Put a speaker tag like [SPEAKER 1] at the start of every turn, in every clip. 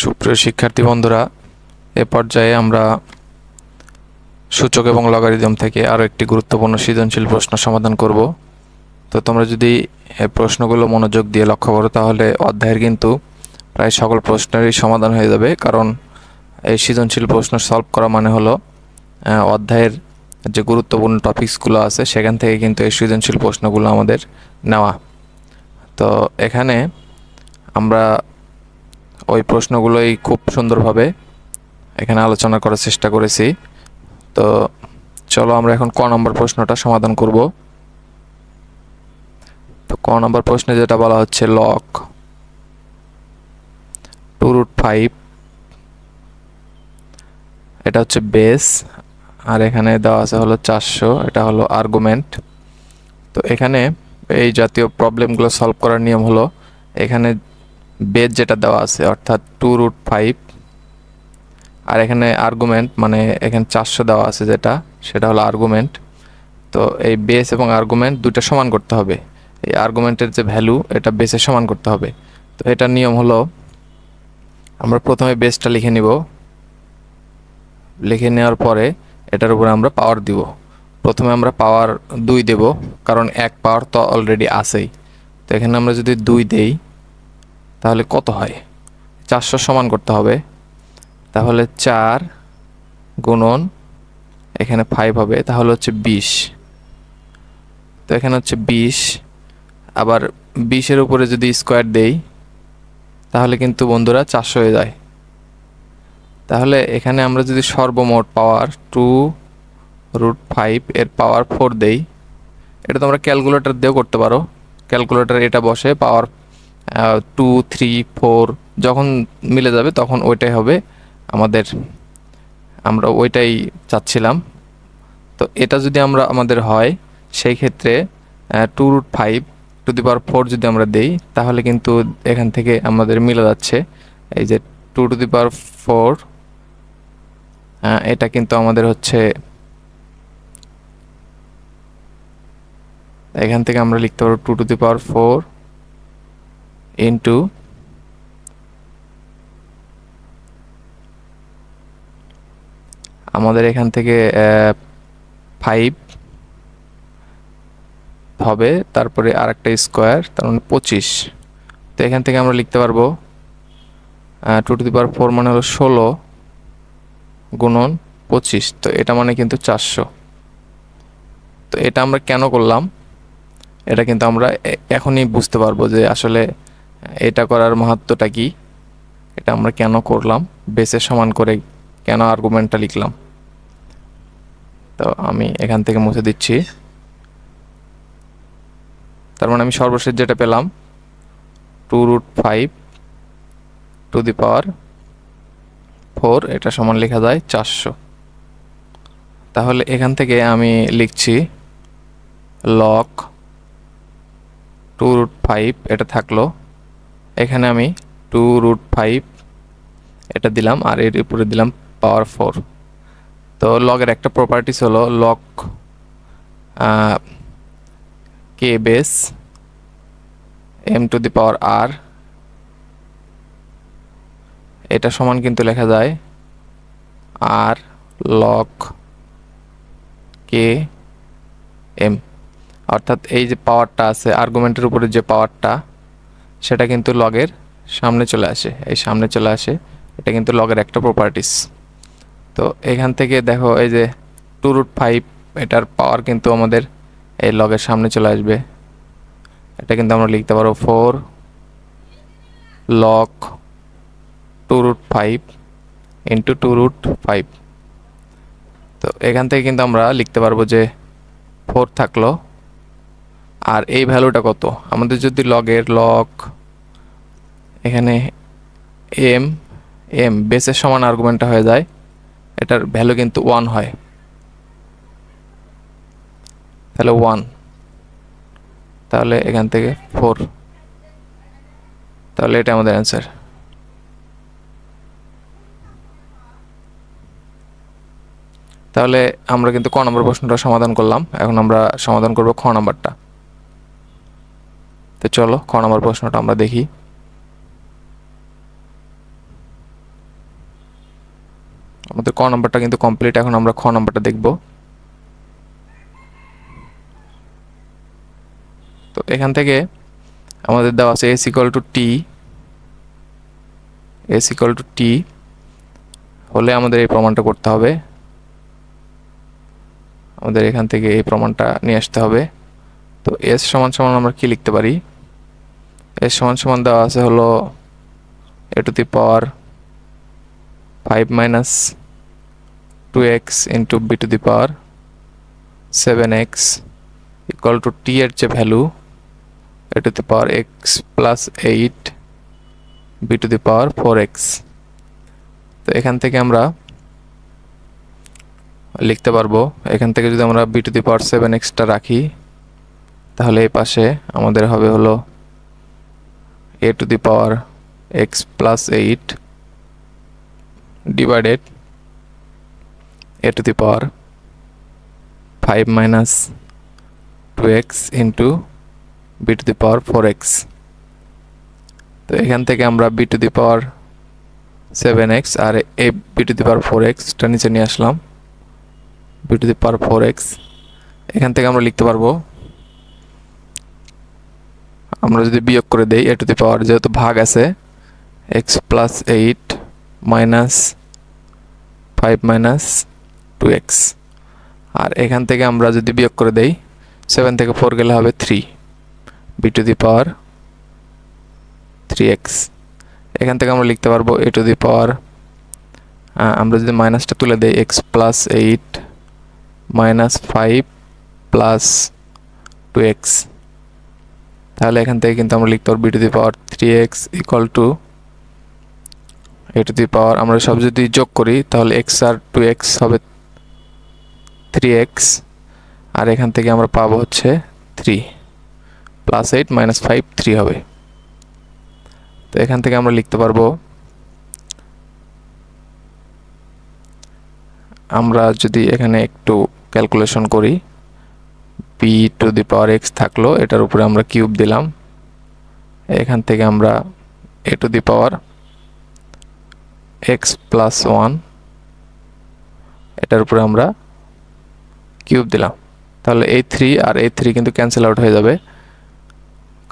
[SPEAKER 1] সুপ্রিয় শিক্ষার্থী বন্ধুরা, এ পর্যায়ে আমরা সূচক এবং লগারিদম থেকে আরও একটি গুরুত্বপূর্ণ সৃজনশীল প্রশ্ন সমাধান করব। তো তোমরা যদি এই প্রশ্নগুলো মনোযোগ দিয়ে লক্ষ্য করো তাহলে অধ্যায়ের কিন্তু প্রায় সকল প্রশ্নেরই সমাধান হয়ে যাবে, কারণ এই সৃজনশীল প্রশ্ন সলভ করা মানে হলো অধ্যায়ের যে গুরুত্বপূর্ণ টপিকসগুলো আছে সেখান থেকে কিন্তু এই সৃজনশীল প্রশ্নগুলো আমাদের নেওয়া। তো এখানে আমরা ওই প্রশ্নগুলোই খুব সুন্দরভাবে এখানে আলোচনা করার চেষ্টা করেছি। তো চলো আমরা এখন ক নম্বর প্রশ্নটা সমাধান করব। তো ক নম্বর প্রশ্নে যেটা বলা হচ্ছে লগ 2√5, এটা হচ্ছে বেস, আর এখানে দেওয়া আছে হলো 400, এটা হলো আর্গুমেন্ট। তো এখানে এই জাতীয় প্রবলেমগুলো সলভ করার নিয়ম হলো, এখানে বেস যেটা দেওয়া আছে অর্থাৎ 2√5, আর এখানে আর্গুমেন্ট মানে এখানে 400 দেওয়া আছে সেটা হলো আর্গুমেন্ট। তো এই বেস এবং আর্গুমেন্ট দুটো সমান করতে হবে, এই আর্গুমেন্টের যে ভ্যালু এটা বেসের সমান করতে হবে। তো এটার নিয়ম হলো, আমরা প্রথমে বেসটা লিখে নিব, লিখে নেওয়ার পরে এটার উপরে আমরা পাওয়ার দিব। প্রথমে আমরা পাওয়ার 2 দেব, কারণ 1 পাওয়ার তো অলরেডি আছেই। তো এখানে আমরা যদি 2 দেই তাহলে কত হয়, 400 সমান করতে হবে। তাহলে 4 গুণন এখানে 5 হবে, তাহলে হচ্ছে 20। তো এখানে হচ্ছে 20, আবার 20-এর উপরে যদি স্কোয়ার দেই তাহলে কিন্তু বন্ধুরা 400 হয়ে যায়। তাহলে এখানে আমরা যদি সর্বমোট পাওয়ার 2√5 এর পাওয়ার 4 দেই, এটা তোমরা ক্যালকুলেটর দিয়েও করতে পারো। ক্যালকুলেটর এটা বসে পাওয়ার 2, 3, 4 যখন মিলে যাবে তখন ওইটাই হবে আমাদের, আমরা ওইটাই চাচ্ছিলাম। তো এটা যদি আমাদের হয় সেই ক্ষেত্রে 2√5 যদি আমরা দেই তাহলে কিন্তু এখান থেকে আমাদের মিলে যাচ্ছে। এই যে 2⁴, এটা কিন্তু আমাদের হচ্ছে, এখান থেকে আমরা লিখতে পারবো 2⁴ ইন্টু আমাদের এখান থেকে 5 হবে, তারপরে আরেকটা স্কোয়ার, তার মানে 25। তো এখান থেকে আমরা লিখতে পারবো 2⁴ মানে হলো 16 গুণন 25, তো এটা মানে কিন্তু 400। তো এটা আমরা কেন করলাম, এটা কিন্তু আমরা এখনই বুঝতে পারবো যে আসলে এটা করার মাহাত্ম্যটা কি, এটা আমরা কেন করলাম, বেসের সমান করে কেন আর্গুমেন্টটা লিখলাম। তো আমি এখান থেকে মুছে দিচ্ছি। তার মানে আমি সর্বশেষ যেটা পেলাম 2√5 এটা সমান লেখা যায় 400। তাহলে এখান থেকে আমি লিখছি লগ 2√5, এটা থাকলো, এখানে আমি 2√5 এটা দিলাম আর এর উপরে দিলাম পাওয়ার 4। তো লগের একটা প্রপার্টিস হলো লগ কে বেস m⁴r, এটা সমান কিন্তু লেখা যায় r log কে m, অর্থাৎ এই যে পাওয়ারটা আছে আর্গুমেন্টের উপরে যে পাওয়ারটা সেটা কিন্তু লগের সামনে চলে আসে, এই সামনে চলে আসে, এটা কিন্তু লগের একটা প্রপার্টিস। তো এখান থেকে দেখো এই যে 2√5 এটার পাওয়ার কিন্তু আমাদের এই লগের সামনে চলে আসবে, এটা কিন্তু আমরা লিখতে পারবো 4 log 2√5 ইন্টু 2√5। তো এখান থেকে কিন্তু আমরা লিখতে পারবো যে 4 থাকলো, আর এই ভ্যালুটা কত, আমাদের যদি লগের লগ এখানে m বেসের সমান আর্গুমেন্টটা হয়ে যায়, এটার ভ্যালু কিন্তু 1 হয়, তাহলে 1, তাহলে এখান থেকে 4, তাহলে এটা আমাদের অ্যান্সার। তাহলে আমরা কিন্তু ক নম্বর প্রশ্নটা সমাধান করলাম, এখন আমরা সমাধান করব খ নম্বরটা। তো চলো খ নম্বর প্রশ্নটা আমরা দেখি। আমাদের ক নাম্বারটা কিন্তু কমপ্লিট। এখন আমরা খ নাম্বারটা দেখব। তো এখান থেকে আমাদের দেওয়া আছে s equal to t, s equal to t হলে আমাদের এই প্রমাণটা করতে হবে। আমাদের এখান থেকে এই প্রমাণটা নিয়ে আসতে হবে। তো s সমান সমান আমরা কি লিখতে পারি? s সমান সমান দেওয়া আছে হলো a to the power 5 minus 2x into b to the power 7x equal to t এর যে value a to the power x plus 8 b to the power 4x। তো এখান থেকে আমরা লিখতে পারবো, এখান থেকে যদি আমরা b to the power 7x টা রাখি তাহলে এই পাশে আমাদের হবে হলো a to the power x plus 8 divided a to the power 5 minus 2x into b to the power 4x। তো এখান থেকে আমরা b to the power 7x আর a b to the power 4x টা নিচে নিয়ে আসলাম, b to the power 4x। এখান থেকে আমরা লিখতে পারবো, আমরা যদি বিয়োগ করে দেই a টু দি পাওয়ার, যেহেতু ভাগ আছে, x plus 8 minus 5 minus 2x, আর এখান থেকে আমরা যদি বিয়োগ করে দেই 7 থেকে 4 গেলে হবে 3 b to the power 3x। এখান থেকে আমরা লিখতে পারবো a টু দি পাওয়ার, আমরা যদি মাইনাসটা তুলে দেই x plus 8 minus 5 plus 2x, তাহলে এখান থেকে কিন্তু আমরা লিখতে পারবো b to the power 3x equal to a to the power, আমরা সব যদি যোগ করি তাহলে x আর 2x হবে 3x, আর এখান থেকে আমরা পাবো হচ্ছে 3 প্লাস 8 মাইনাস 5 3 হবে। তো এখান থেকে আমরা লিখতে পারবো, আমরা যদি এখানে একটু ক্যালকুলেশন করি, b to the power x থাকলো, এটার উপরে আমরা কিউব দিলাম, এখান থেকে আমরা a to the power x plus 1 এটার উপরে আমরা কিউব দিলাম, তাহলে এই 3 আর এই 3 কিন্তু ক্যান্সেল আউট হয়ে যাবে,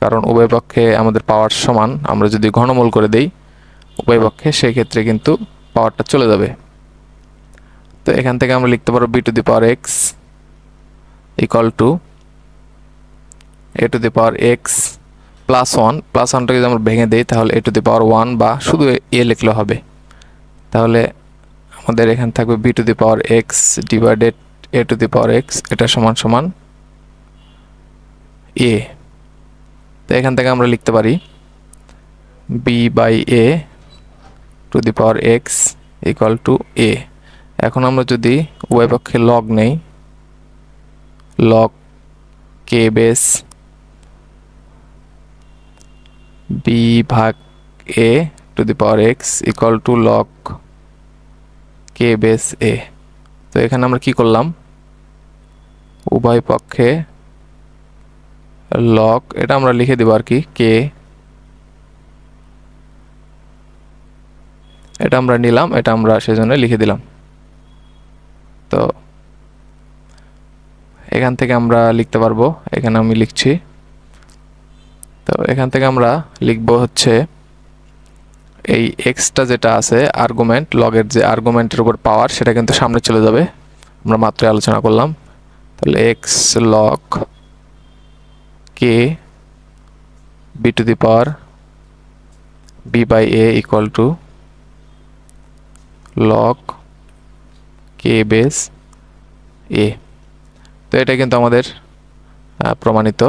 [SPEAKER 1] কারণ উভয় পক্ষে আমাদের পাওয়ার সমান। আমরা যদি ঘনমূল করে দেই উভয় পক্ষে, সেই ক্ষেত্রে কিন্তু পাওয়ারটা চলে যাবে। তো এখান থেকে আমরা লিখতে পারবো b to the power x equal to a to the power x plus 1, plus 1টা যদি আমরা ভেঙে দেই তাহলে a টু দি পাওয়ার 1 বা শুধু a লিখলে হবে। তাহলে আমাদের এখানে থাকবে b to the power x divided a to the power x, এটা সমান সমান a। তো এখান থেকে আমরা লিখতে পারি b by a to the power x equal to a। এখন আমরা যদি উভয় পক্ষে লগ নেই, লগ k বেস b ভাগ a to the power x equal to log k base a। তো এখানে আমরা কি করলাম, উভয় পক্ষে লগ, এটা আমরা লিখে দিব আর কি, k এটা আমরা নিলাম, এটা আমরা সেজন্য লিখে দিলাম। তো এখান থেকে আমরা লিখতে পারবো, এখানে আমি লিখছি, তো এখান থেকে আমরা লিখব হচ্ছে এই এক্সটা যেটা আছে আর্গুমেন্ট, লগের যে আর্গুমেন্টের উপর পাওয়ার, সেটা কিন্তু সামনে চলে যাবে, আমরা মাত্রই আলোচনা করলাম। তাহলে x log k b to the power b by a equal to log k base a. তো এটা কিন্তু আমাদের প্রমাণিত,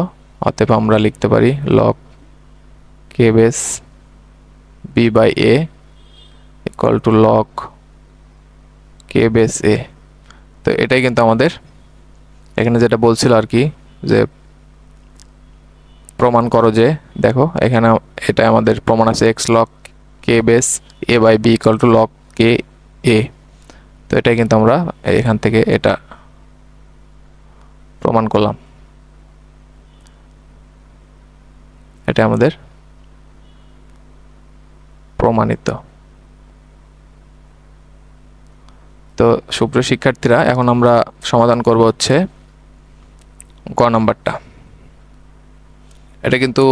[SPEAKER 1] অতএব আমরা লিখতে পারি log k base b by a equal to log k base a. তো এটাই কিন্তু আমাদের এখানে যেটা বলছিল আর কি, যে প্রমাণ করো যে, দেখো এখানে এটা আমাদের প্রমাণ আছে x log k base a by b equal to log k a. তো এটাই কিন্তু আমরা এখান থেকে এটা প্রমাণ করলাম, এটা আমাদের প্রমাণিত। তো সুপ্রিয় শিক্ষার্থীরা, এখন আমরা সমাধান করব হচ্ছে গ নাম্বারটা। এটা কিন্তু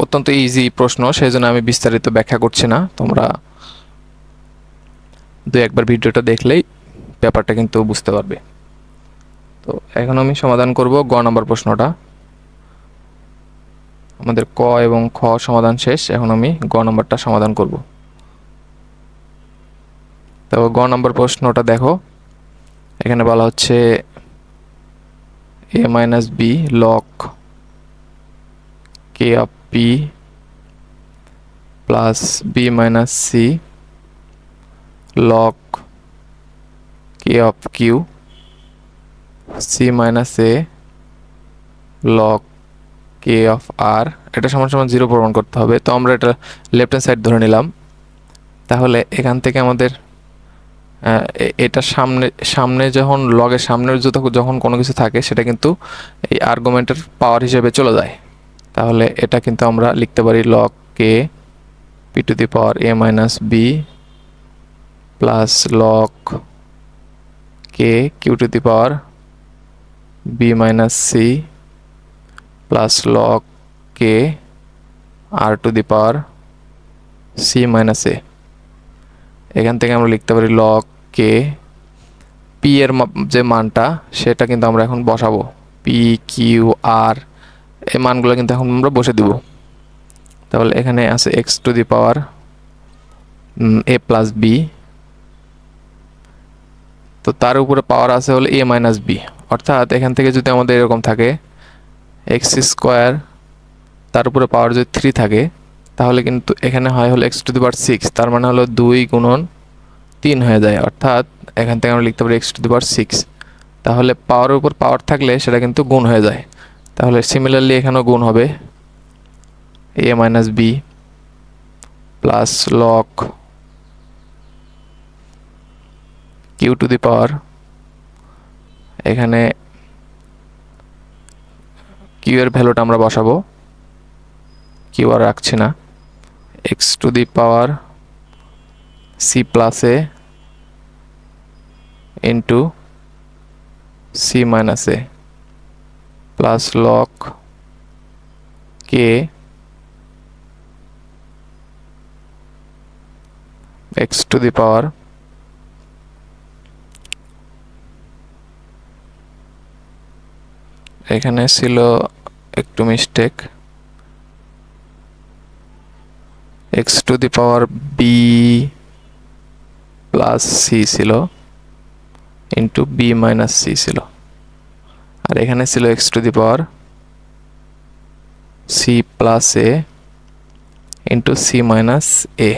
[SPEAKER 1] অত্যন্ত ইজি প্রশ্ন, সেই জন্য আমি বিস্তারিত ব্যাখ্যা করছি না। তোমরা দু একবার ভিডিওটা দেখলেই ব্যাপারটা কিন্তু বুঝতে পারবে। তো এখন আমি সমাধান করব গ নাম্বার প্রশ্নটা। আমাদের ক এবং খ সমাধান শেষ, এখন আমি গ নাম্বারটা সমাধান করব। তো গ নাম্বার প্রশ্নটা দেখো, এখানে বলা হচ্ছে a minus b log k of p plus b minus c log k of q c minus a log k of r, এটা সমান সমান 0 প্রমাণ করতে হবে। তো আমরা এটা লেফট হ্যান্ড সাইড ধরে নিলাম। তাহলে এখান থেকে আমাদের এটা সামনে যখন লগের সামনের যখন কোনো কিছু থাকে সেটা কিন্তু এই আর্গুমেন্টের পাওয়ার হিসেবে চলে যায়। তাহলে এটা কিন্তু আমরা লিখতে পারি log k p to the power a minus b plus log k q to the power b minus c plus log k r to the power c minus a. এখান থেকে আমরা লিখতে পারি লগ কে পি এর যে মানটা সেটা কিন্তু আমরা এখন বসাবো, পি কিউ আর এই মানগুলো কিন্তু এখন আমরা বসে দিব। তাহলে এখানে আছে x to the power a plus b, তো তার উপরে পাওয়ার আছে হলো এ মাইনাস বি। অর্থাৎ এখান থেকে যদি আমাদের এরকম থাকে এক্স স্কোয়ার, তার উপরে পাওয়ার যদি 3 থাকে, তাহলে কিন্তু এখানে হয় হলো এক্স টু দি পাওয়ার 6, তার মানে হলো 2 গুণন 3 হয়ে যায়। অর্থাৎ এখান থেকে আমরা লিখতে পারি এক্স টু দি পাওয়ার 6। তাহলে পাওয়ারের উপর পাওয়ার থাকলে সেটা কিন্তু গুণ হয়ে যায়। তাহলে সিমিলারলি এখানেও গুণ হবে a minus b plus log q to the power, এখানে কিউ এর ভ্যালুটা আমরা বসাবো, কিউ আর রাখছি না, x to the power c plus a into c minus a plus log k x to the power এখানে ছিল একটু mistake, x to the power b plus c ছিল ইন্টু বি মাইনাস সি ছিল, আর এখানে ছিল x to the power c plus a into c minus a.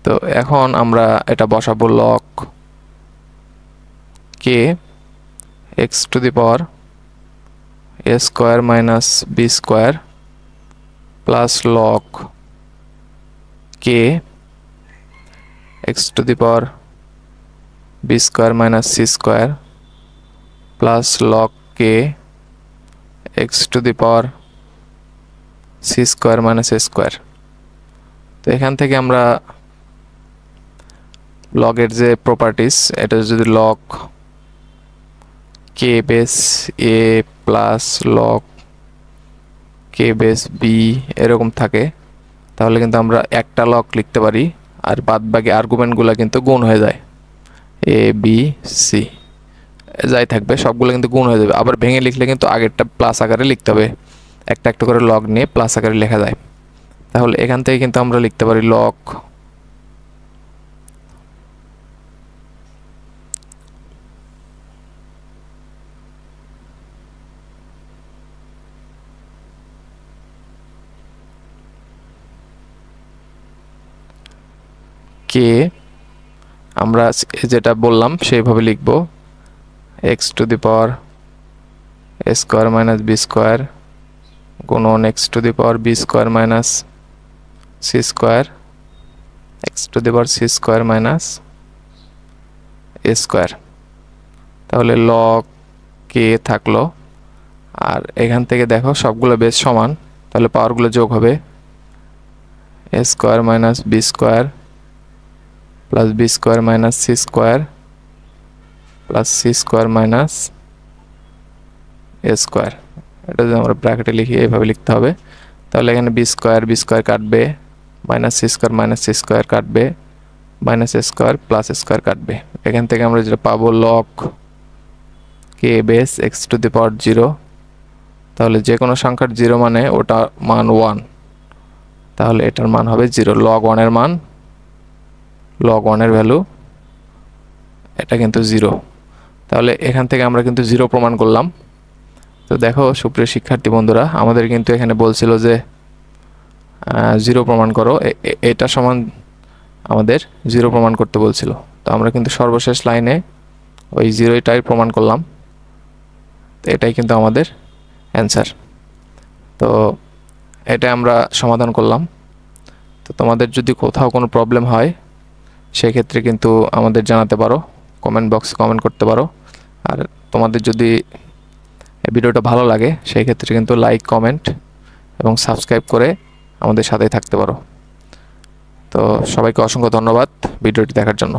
[SPEAKER 1] তো এখন আমরা এটা বসাবো log k x to the power a square minus b square plus log k x to the power b square minus c square plus log k x to the power c square minus a square. তো এখান থেকে আমরা লগের যে properties, এটা যদি log k base a plus log k base b এরকম থাকে, তাহলে কিন্তু আমরা একটা লগ লিখতে পারি, আর বাদ বাকি আর্গুমেন্টগুলো কিন্তু গুণ হয়ে যায়, এ বি সি যাই থাকবে সবগুলো কিন্তু গুণ হয়ে যাবে। আবার ভেঙে লিখলে কিন্তু আগেরটা প্লাস আকারে লিখতে হবে, একটা একটা করে লগ নিয়ে প্লাস আকারে লেখা যায়। তাহলে এখান থেকে কিন্তু আমরা লিখতে পারি লগ কে, আমরা যেটা বললাম সেইভাবে লিখব, x to the power a square minus b square গুণন x to the power b square minus c square x to the power c square minus a square. তাহলে লগ কে থাকলো, আর এখান থেকে দেখো সবগুলো বেশ সমান, তাহলে পাওয়ারগুলো যোগ হবে a square minus b square plus b square minus c square plus c square minus a square. এটা যদি আমরা ব্র্যাকেটে লিখি এইভাবে লিখতে হবে। তাহলে এখানে বি স্কোয়ার কাটবে, মাইনাস সি স্কোয়ার কাটবে, minus a square plus square কাটবে। এখান থেকে আমরা যেটা পাবো log k base x to the power 0। তাহলে যে কোনো সংখ্যার 0 মানে ওটা মান 1, তাহলে এটার মান হবে 0। লগ 1-এর মান, লগ 1-এর ভ্যালু এটা কিন্তু 0। তাহলে এখান থেকে আমরা কিন্তু 0 প্রমাণ করলাম। তো দেখো সুপ্রিয় শিক্ষার্থী বন্ধুরা, আমাদের কিন্তু এখানে বলছিল যে 0 প্রমাণ করো, এটা সমান আমাদের 0 প্রমাণ করতে বলছিল। তো আমরা কিন্তু সর্বশেষ লাইনে ওই 0টাই প্রমাণ করলাম। তো এটাই কিন্তু আমাদের অ্যান্সার। তো এটা আমরা সমাধান করলাম। তো তোমাদের যদি কোথাও কোনো প্রবলেম হয় সেক্ষেত্রে কিন্তু আমাদের জানাতে পারো, কমেন্ট বক্সে কমেন্ট করতে পারো। আর তোমাদের যদি ভিডিওটা ভালো লাগে সেই ক্ষেত্রে কিন্তু লাইক, কমেন্ট এবং সাবস্ক্রাইব করে আমাদের সাথেই থাকতে পারো। তো সবাইকে অসংখ্য ধন্যবাদ ভিডিওটি দেখার জন্য।